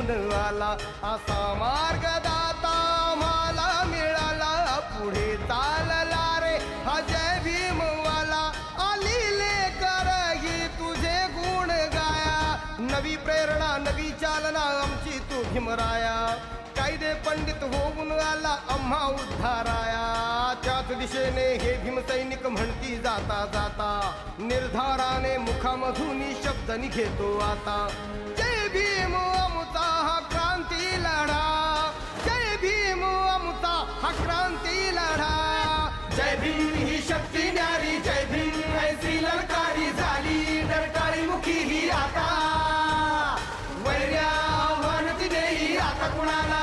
घेऊन आला, असा मार्गदाता आम्हाला मिळाला. पुढे चालला रे हा जय भीमवाला, आलिले करही तुझे गुण गाया. नवी प्रेरणा नवी चालना आमची तू भीमराया, कायदे पंडित होऊन आला आम्हा उद्धाराया. त्याच दिशेने हे भीमसैनिक म्हणती जाता जाता, निर्धाराने मुखामधून शब्द निघेतो आता. जय भीम अमुता हा क्रांती लढा, जय भीम अमुता हा क्रांती लढा. जय भीम ही शक्ती न्यारी, जय भीम ऐसी ललकारी झाली डरकाळी मुखी ही आता. वैर्या आव्हान तिनेही आता कुणाला